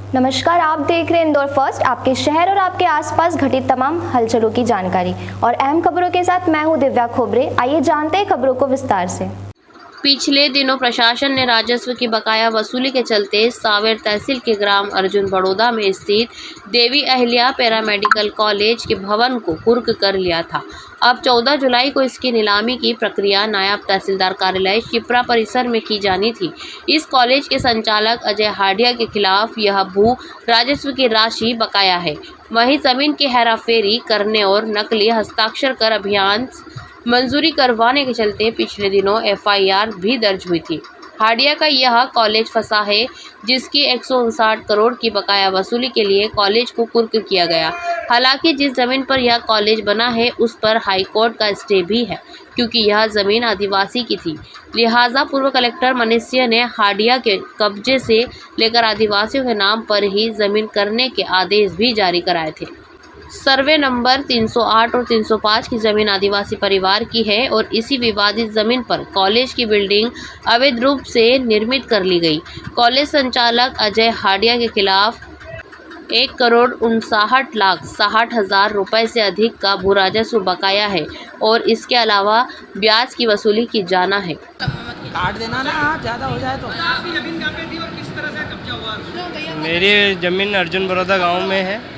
नमस्कार, आप देख रहे हैं इंदौर फर्स्ट, आपके शहर और आपके आसपास घटित तमाम हलचलों की जानकारी और अहम खबरों के साथ मैं हूं दिव्या खोबरे। आइए जानते हैं खबरों को विस्तार से। पिछले दिनों प्रशासन ने राजस्व की बकाया वसूली के चलते सांवेर तहसील के ग्राम अर्जुन बड़ौदा में स्थित देवी अहिल्या पैरामेडिकल कॉलेज के भवन को कुर्क कर लिया था। अब 14 जुलाई को इसकी नीलामी की प्रक्रिया नायब तहसीलदार कार्यालय शिप्रा परिसर में की जानी थी। इस कॉलेज के संचालक अजय हाडिया के खिलाफ यह भू राजस्व की राशि बकाया है। वहीं जमीन की हेराफेरी करने और नकली हस्ताक्षर कर अभियान मंजूरी करवाने के चलते पिछले दिनों एफआईआर भी दर्ज हुई थी। हाडिया का यह कॉलेज फंसा है, जिसकी 159 करोड़ की बकाया वसूली के लिए कॉलेज को कुर्क किया गया। हालांकि जिस जमीन पर यह कॉलेज बना है उस पर हाईकोर्ट का स्टे भी है, क्योंकि यह जमीन आदिवासी की थी। लिहाजा पूर्व कलेक्टर मनीष सिंह ने हाडिया के कब्जे से लेकर आदिवासियों के नाम पर ही जमीन करने के आदेश भी जारी कराए थे। सर्वे नंबर 308 और 305 की जमीन आदिवासी परिवार की है और इसी विवादित जमीन पर कॉलेज की बिल्डिंग अवैध रूप से निर्मित कर ली गई। कॉलेज संचालक अजय हाडिया के खिलाफ 1,59,60,60,000 रुपए से अधिक का भू राजस्व बकाया है और इसके अलावा ब्याज की वसूली की जाना है। काट देना ना, ज़्यादा हो जाए तो। आपकी जमीन कहाँ पे थी और किस तरह से कब्जा हुआ? मेरी ज़मीन अर्जुन बड़ौदा गांव में है।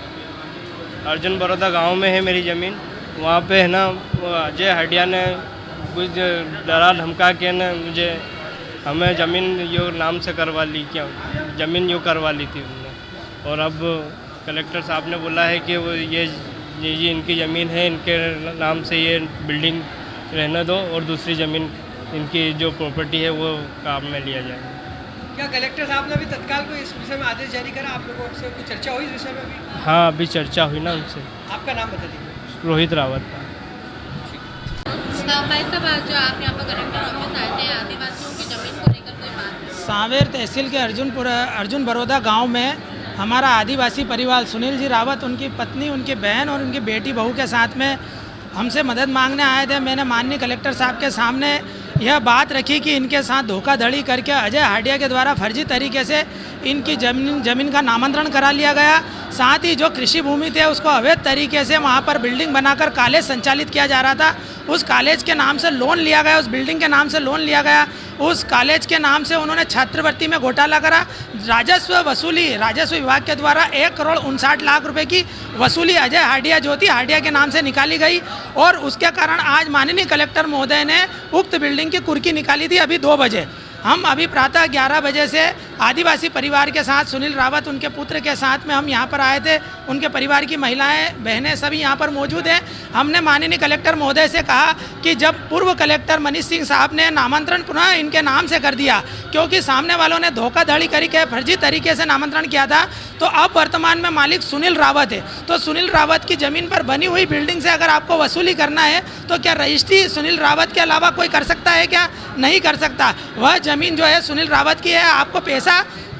अर्जुन बड़ौदा गांव में है मेरी ज़मीन। वहाँ पे है ना, वो अजय हाडिया ने कुछ डरा धमका के ना मुझे हमें ज़मीन यो नाम से करवा ली, क्या ज़मीन यो करवा ली थी उन्होंने। और अब कलेक्टर साहब ने बोला है कि वो ये इनकी ज़मीन है, इनके नाम से ये बिल्डिंग रहने दो और दूसरी ज़मीन इनकी जो प्रॉपर्टी है वो काम में लिया जाए। क्या कलेक्टर साहब ने अभी तत्काल कोई इस विषय में आदेश जारी करा? आप लोगों से कुछ चर्चा हुई इस विषय में अभी? हाँ, अभी चर्चा हुई ना उनसे। आपका नाम बता दीजिए। रोहित रावत। भाई साहब, जो आप यहाँ पर कलेक्टर ऑफिस आए थे, आदिवासियों की जमीन को लेकर कोई बात? सांवेर तहसील के अर्जुन बड़ौदा गांव में हमारा आदिवासी परिवार सुनील जी रावत, उनकी पत्नी, उनकी बहन और उनकी बेटी बहू के साथ में हमसे मदद मांगने आए थे। मैंने माननीय कलेक्टर साहब के सामने यह बात रखी कि इनके साथ धोखाधड़ी करके अजय हाडिया के द्वारा फर्जी तरीके से इनकी ज़मीन का नामांतरण करा लिया गया। साथ ही जो कृषि भूमि थे उसको अवैध तरीके से वहाँ पर बिल्डिंग बनाकर कॉलेज संचालित किया जा रहा था। उस कॉलेज के नाम से लोन लिया गया, उस बिल्डिंग के नाम से लोन लिया गया। उस कॉलेज के नाम से उन्होंने छात्रवृत्ति में घोटाला करा। राजस्व विभाग के द्वारा 1,59,00,000 रुपए की वसूली अजय हाडिया जो थी हाडिया के नाम से निकाली गई और उसके कारण आज माननीय कलेक्टर महोदय ने उक्त बिल्डिंग की कुर्की निकाली थी। अभी 2 बजे हम अभी प्रातः 11 बजे से आदिवासी परिवार के साथ सुनील रावत उनके पुत्र के साथ में हम यहाँ पर आए थे। उनके परिवार की महिलाएं बहनें सभी यहाँ पर मौजूद हैं। हमने माननीय कलेक्टर महोदय से कहा कि जब पूर्व कलेक्टर मनीष सिंह साहब ने नामांतरण पुनः इनके नाम से कर दिया, क्योंकि सामने वालों ने धोखाधड़ी करके फर्जी तरीके से नामांतरण किया था, तो अब वर्तमान में मालिक सुनील रावत है। तो सुनील रावत की ज़मीन पर बनी हुई बिल्डिंग से अगर आपको वसूली करना है तो क्या रजिस्ट्री सुनील रावत के अलावा कोई कर सकता है? क्या नहीं कर सकता। वह ज़मीन जो है सुनील रावत की है। आपको पैसा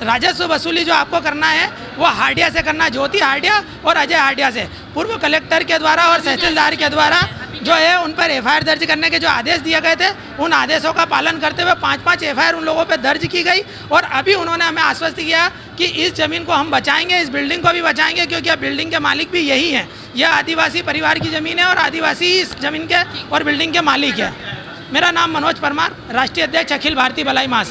राजस्व वसूली जो आपको करना है वो हाडिया से करना, ज्योति हाडिया और अजय हाडिया से। पूर्व कलेक्टर के द्वारा और तहसीलदार के द्वारा जो है उन पर एफआईआर दर्ज करने के जो आदेश दिए गए थे, उन आदेशों का पालन करते हुए 5-5 एफआईआर उन लोगों पर दर्ज की गई। और अभी उन्होंने हमें आश्वस्त किया कि इस ज़मीन को हम बचाएंगे, इस बिल्डिंग को भी बचाएंगे, क्योंकि अब बिल्डिंग के मालिक भी यही हैं। यह आदिवासी परिवार की ज़मीन है और आदिवासी इस ज़मीन के और बिल्डिंग के मालिक है। मेरा नाम मनोज परमार, राष्ट्रीय अध्यक्ष अखिल भारतीय भलाई महासंघ।